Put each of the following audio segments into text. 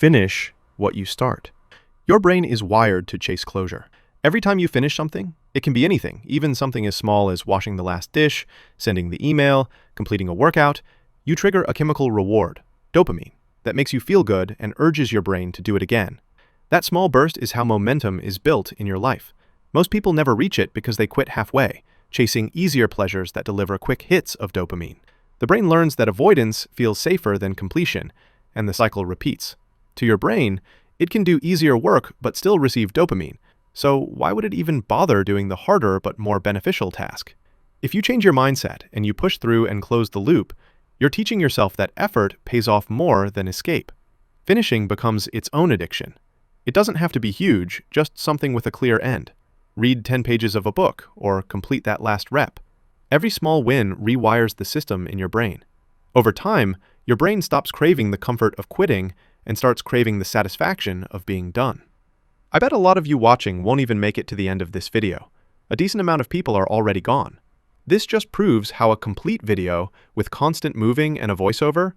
Finish what you start. Your brain is wired to chase closure. Every time you finish something, it can be anything, even something as small as washing the last dish, sending the email, completing a workout, you trigger a chemical reward, dopamine, that makes you feel good and urges your brain to do it again. That small burst is how momentum is built in your life. Most people never reach it because they quit halfway, chasing easier pleasures that deliver quick hits of dopamine. The brain learns that avoidance feels safer than completion, and the cycle repeats. To your brain, it can do easier work but still receive dopamine, so why would it even bother doing the harder but more beneficial task? If you change your mindset and you push through and close the loop, you're teaching yourself that effort pays off more than escape. Finishing becomes its own addiction. It doesn't have to be huge, just something with a clear end. Read 10 pages of a book or complete that last rep. Every small win rewires the system in your brain. Over time, your brain stops craving the comfort of quitting and starts craving the satisfaction of being done. I bet a lot of you watching won't even make it to the end of this video. A decent amount of people are already gone. This just proves how a complete video with constant moving and a voiceover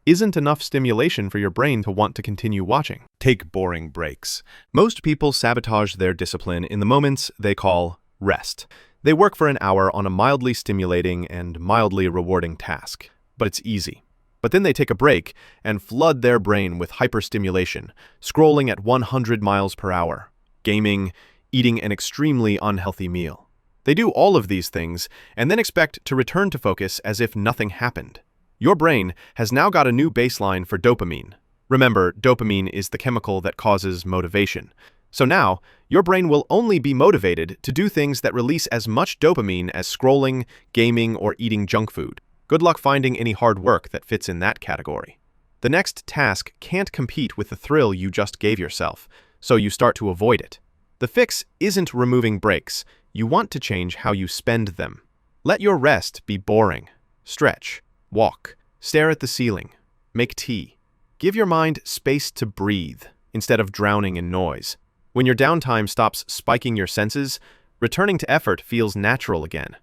isn't enough stimulation for your brain to want to continue watching. Take boring breaks. Most people sabotage their discipline in the moments they call rest. They work for an hour on a mildly stimulating and mildly rewarding task, but it's easy. But then they take a break and flood their brain with hyperstimulation, scrolling at 100 miles per hour, gaming, eating an extremely unhealthy meal. They do all of these things and then expect to return to focus as if nothing happened. Your brain has now got a new baseline for dopamine. Remember, dopamine is the chemical that causes motivation. So now, your brain will only be motivated to do things that release as much dopamine as scrolling, gaming, or eating junk food. Good luck finding any hard work that fits in that category. The next task can't compete with the thrill you just gave yourself, so you start to avoid it. The fix isn't removing breaks. You want to change how you spend them. Let your rest be boring. Stretch, walk, stare at the ceiling, make tea. Give your mind space to breathe instead of drowning in noise. When your downtime stops spiking your senses, returning to effort feels natural again.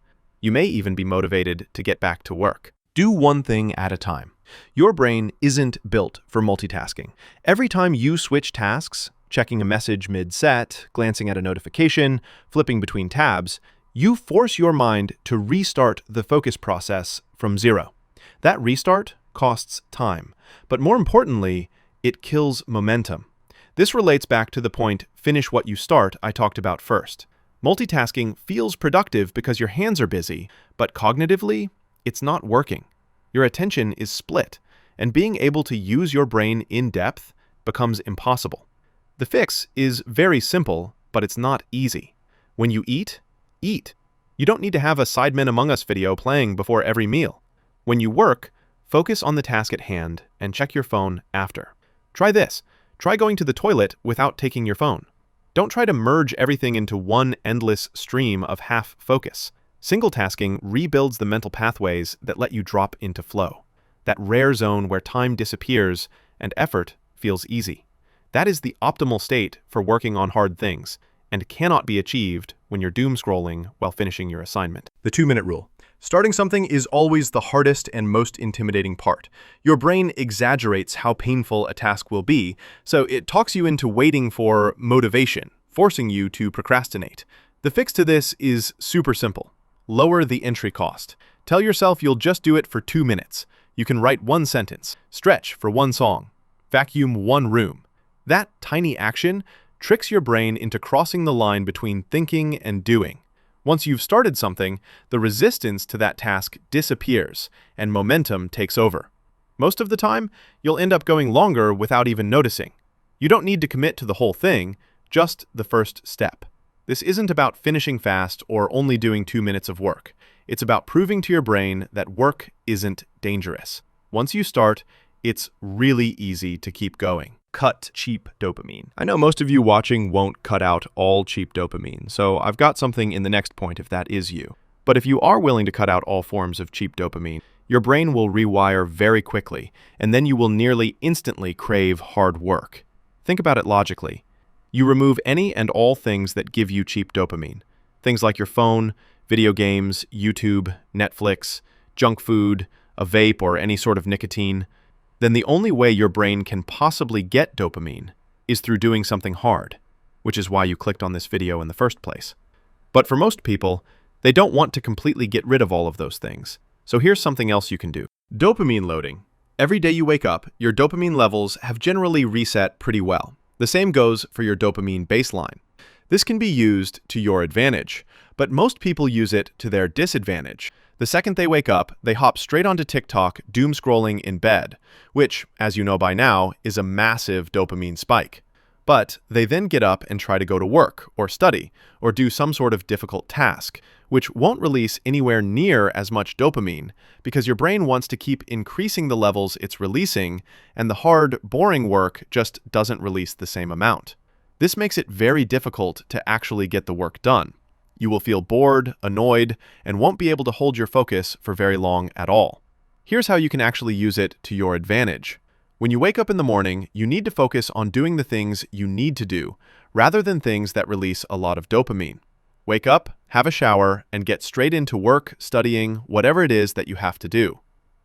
You may even be motivated to get back to work. Do one thing at a time. Your brain isn't built for multitasking. Every time you switch tasks, checking a message mid-set, glancing at a notification, flipping between tabs, you force your mind to restart the focus process from zero. That restart costs time, but more importantly, it kills momentum. This relates back to the point, finish what you start, I talked about first. Multitasking feels productive because your hands are busy, but cognitively, it's not working. Your attention is split, and being able to use your brain in depth becomes impossible. The fix is very simple, but it's not easy. When you eat, eat. You don't need to have a Sidemen Among Us video playing before every meal. When you work, focus on the task at hand and check your phone after. Try this. Try going to the toilet without taking your phone. Don't try to merge everything into one endless stream of half focus. Single tasking rebuilds the mental pathways that let you drop into flow, that rare zone where time disappears and effort feels easy. That is the optimal state for working on hard things, and cannot be achieved when you're doom scrolling while finishing your assignment. The 2-minute rule. Starting something is always the hardest and most intimidating part. Your brain exaggerates how painful a task will be, so it talks you into waiting for motivation, forcing you to procrastinate. The fix to this is super simple. Lower the entry cost. Tell yourself you'll just do it for 2 minutes. You can write 1 sentence, stretch for 1 song, vacuum 1 room. That tiny action tricks your brain into crossing the line between thinking and doing. Once you've started something, the resistance to that task disappears and momentum takes over. Most of the time, you'll end up going longer without even noticing. You don't need to commit to the whole thing, just the first step. This isn't about finishing fast or only doing 2 minutes of work. It's about proving to your brain that work isn't dangerous. Once you start, it's really easy to keep going. Cut cheap dopamine. I know most of you watching won't cut out all cheap dopamine, so I've got something in the next point if that is you. But if you are willing to cut out all forms of cheap dopamine, your brain will rewire very quickly, and then you will nearly instantly crave hard work. Think about it logically. You remove any and all things that give you cheap dopamine. Things like your phone, video games, YouTube, Netflix, junk food, a vape, or any sort of nicotine. then the only way your brain can possibly get dopamine is through doing something hard, which is why you clicked on this video in the first place. But for most people, they don't want to completely get rid of all of those things. So here's something else you can do. Dopamine loading. Every day you wake up, your dopamine levels have generally reset pretty well. The same goes for your dopamine baseline. This can be used to your advantage, but most people use it to their disadvantage. The second they wake up, they hop straight onto TikTok, doom scrolling in bed, which, as you know by now, is a massive dopamine spike. But they then get up and try to go to work, or study, or do some sort of difficult task, which won't release anywhere near as much dopamine because your brain wants to keep increasing the levels it's releasing, and the hard, boring work just doesn't release the same amount. This makes it very difficult to actually get the work done. You will feel bored, annoyed, and won't be able to hold your focus for very long at all. Here's how you can actually use it to your advantage. When you wake up in the morning, you need to focus on doing the things you need to do, rather than things that release a lot of dopamine. Wake up, have a shower, and get straight into work, studying, whatever it is that you have to do.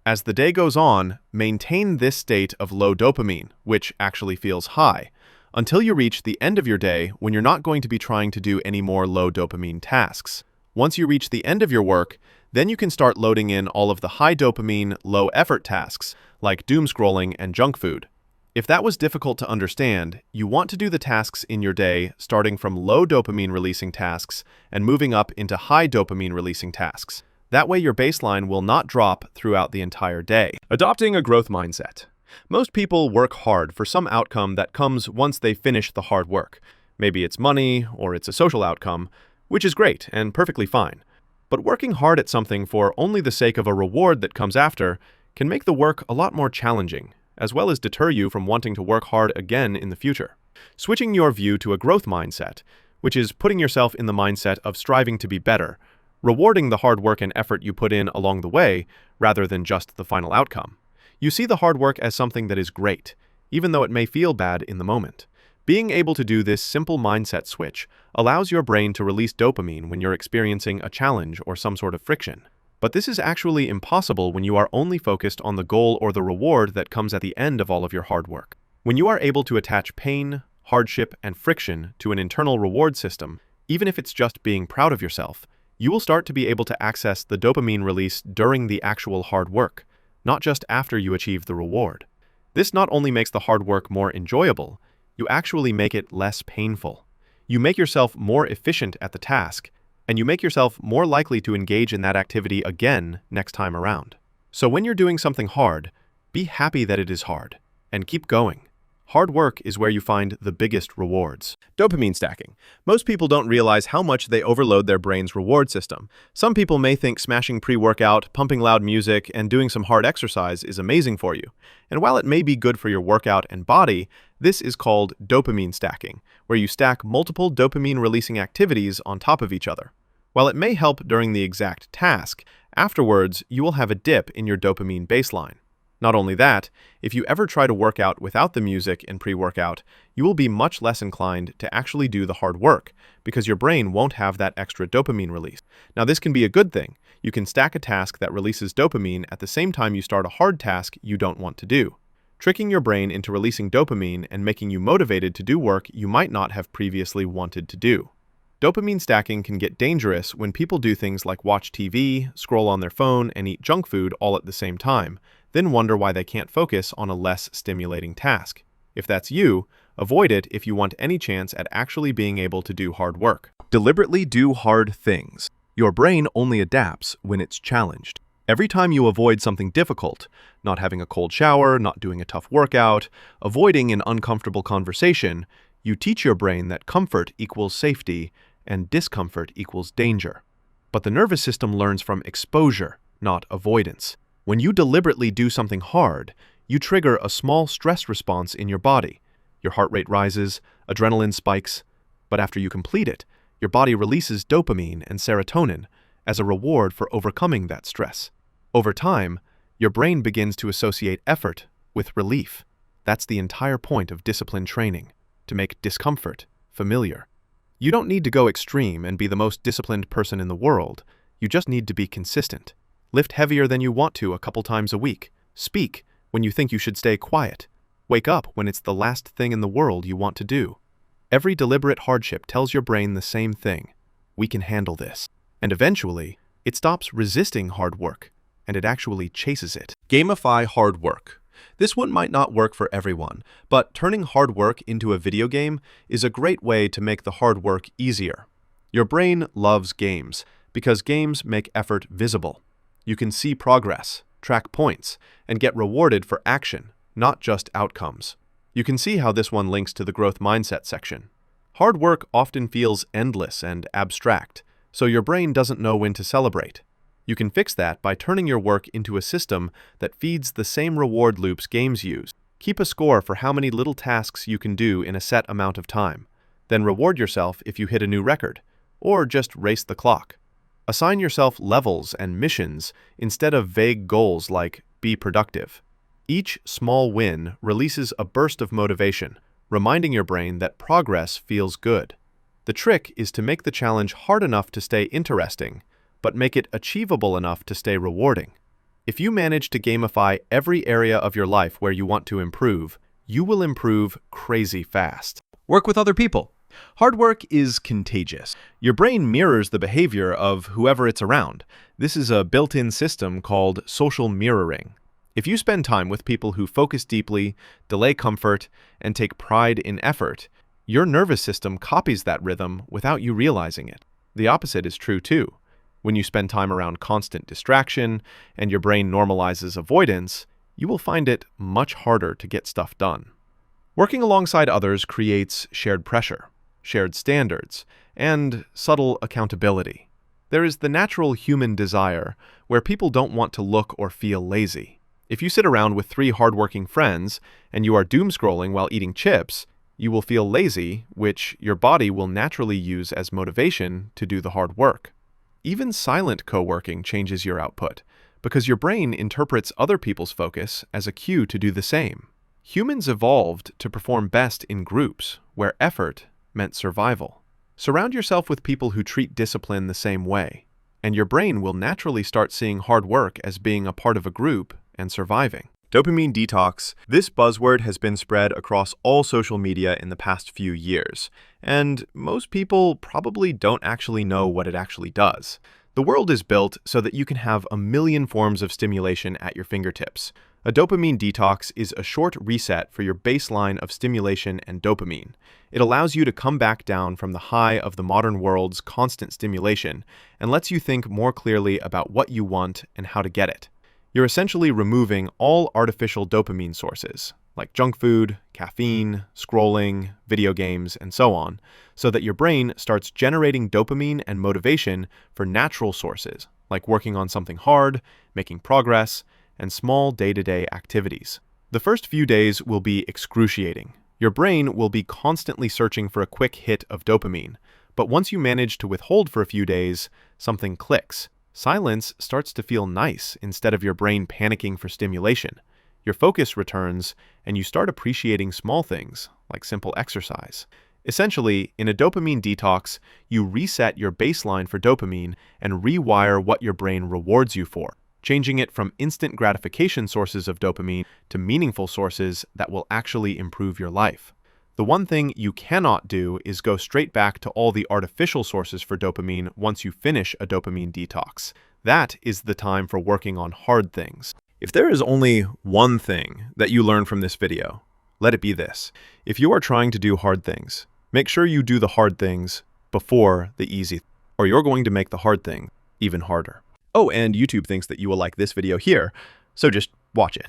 As the day goes on, maintain this state of low dopamine, which actually feels high, until you reach the end of your day when you're not going to be trying to do any more low dopamine tasks. Once you reach the end of your work, then you can start loading in all of the high dopamine, low effort tasks, like doom scrolling and junk food. If that was difficult to understand, you want to do the tasks in your day starting from low dopamine releasing tasks and moving up into high dopamine releasing tasks. That way your baseline will not drop throughout the entire day. Adopting a growth mindset. Most people work hard for some outcome that comes once they finish the hard work. Maybe it's money or it's a social outcome, which is great and perfectly fine. But working hard at something for only the sake of a reward that comes after can make the work a lot more challenging, as well as deter you from wanting to work hard again in the future. Switching your view to a growth mindset, which is putting yourself in the mindset of striving to be better, rewarding the hard work and effort you put in along the way rather than just the final outcome. You see the hard work as something that is great, even though it may feel bad in the moment. Being able to do this simple mindset switch allows your brain to release dopamine when you're experiencing a challenge or some sort of friction. But this is actually impossible when you are only focused on the goal or the reward that comes at the end of all of your hard work. When you are able to attach pain, hardship, and friction to an internal reward system, even if it's just being proud of yourself, you will start to be able to access the dopamine release during the actual hard work, not just after you achieve the reward. This not only makes the hard work more enjoyable, you actually make it less painful. You make yourself more efficient at the task, and you make yourself more likely to engage in that activity again next time around. So when you're doing something hard, be happy that it is hard, and keep going. Hard work is where you find the biggest rewards. Dopamine stacking. Most people don't realize how much they overload their brain's reward system. Some people may think smashing pre-workout, pumping loud music, and doing some hard exercise is amazing for you. And while it may be good for your workout and body, this is called dopamine stacking, where you stack multiple dopamine-releasing activities on top of each other. While it may help during the exact task, afterwards you will have a dip in your dopamine baseline. Not only that, if you ever try to work out without the music and pre-workout, you will be much less inclined to actually do the hard work, because your brain won't have that extra dopamine release. Now this can be a good thing. You can stack a task that releases dopamine at the same time you start a hard task you don't want to do, tricking your brain into releasing dopamine and making you motivated to do work you might not have previously wanted to do. Dopamine stacking can get dangerous when people do things like watch TV, scroll on their phone, and eat junk food all at the same time, then wonder why they can't focus on a less stimulating task. If that's you, avoid it if you want any chance at actually being able to do hard work. Deliberately do hard things. Your brain only adapts when it's challenged. Every time you avoid something difficult, not having a cold shower, not doing a tough workout, avoiding an uncomfortable conversation, you teach your brain that comfort equals safety and discomfort equals danger. But the nervous system learns from exposure, not avoidance. When you deliberately do something hard, you trigger a small stress response in your body. Your heart rate rises, adrenaline spikes, but after you complete it, your body releases dopamine and serotonin as a reward for overcoming that stress. Over time, your brain begins to associate effort with relief. That's the entire point of discipline training, to make discomfort familiar. You don't need to go extreme and be the most disciplined person in the world. You just need to be consistent. Lift heavier than you want to a couple times a week. Speak when you think you should stay quiet. Wake up when it's the last thing in the world you want to do. Every deliberate hardship tells your brain the same thing. We can handle this. And eventually, it stops resisting hard work, and it actually chases it. Gamify hard work. This one might not work for everyone, but turning hard work into a video game is a great way to make the hard work easier. Your brain loves games because games make effort visible. You can see progress, track points, and get rewarded for action, not just outcomes. You can see how this one links to the growth mindset section. Hard work often feels endless and abstract, so your brain doesn't know when to celebrate. You can fix that by turning your work into a system that feeds the same reward loops games use. Keep a score for how many little tasks you can do in a set amount of time. Then reward yourself if you hit a new record, or just race the clock. Assign yourself levels and missions instead of vague goals like be productive. Each small win releases a burst of motivation, reminding your brain that progress feels good. The trick is to make the challenge hard enough to stay interesting, but make it achievable enough to stay rewarding. If you manage to gamify every area of your life where you want to improve, you will improve crazy fast. Work with other people. Hard work is contagious. Your brain mirrors the behavior of whoever it's around. This is a built-in system called social mirroring. If you spend time with people who focus deeply, delay comfort, and take pride in effort, your nervous system copies that rhythm without you realizing it. The opposite is true too. When you spend time around constant distraction and your brain normalizes avoidance, you will find it much harder to get stuff done. Working alongside others creates shared pressure, shared standards, and subtle accountability. There is the natural human desire where people don't want to look or feel lazy. If you sit around with 3 hardworking friends and you are doom scrolling while eating chips, you will feel lazy, which your body will naturally use as motivation to do the hard work. Even silent co-working changes your output, because your brain interprets other people's focus as a cue to do the same. Humans evolved to perform best in groups, where effort meant survival. Surround yourself with people who treat discipline the same way, and your brain will naturally start seeing hard work as being a part of a group and surviving. Dopamine detox. This buzzword has been spread across all social media in the past few years, and most people probably don't actually know what it actually does. The world is built so that you can have a million forms of stimulation at your fingertips. A dopamine detox is a short reset for your baseline of stimulation and dopamine. It allows you to come back down from the high of the modern world's constant stimulation and lets you think more clearly about what you want and how to get it. You're essentially removing all artificial dopamine sources, like junk food, caffeine, scrolling, video games, and so on, so that your brain starts generating dopamine and motivation for natural sources, like working on something hard, making progress, and small day-to-day activities. The first few days will be excruciating. Your brain will be constantly searching for a quick hit of dopamine, but once you manage to withhold for a few days, something clicks. Silence starts to feel nice instead of your brain panicking for stimulation. Your focus returns, and you start appreciating small things, like simple exercise. Essentially, in a dopamine detox, you reset your baseline for dopamine and rewire what your brain rewards you for, changing it from instant gratification sources of dopamine to meaningful sources that will actually improve your life. The one thing you cannot do is go straight back to all the artificial sources for dopamine once you finish a dopamine detox. That is the time for working on hard things. If there is only one thing that you learn from this video, let it be this. If you are trying to do hard things, make sure you do the hard things before the easy, or you're going to make the hard thing even harder. Oh, and YouTube thinks that you will like this video here, so just watch it.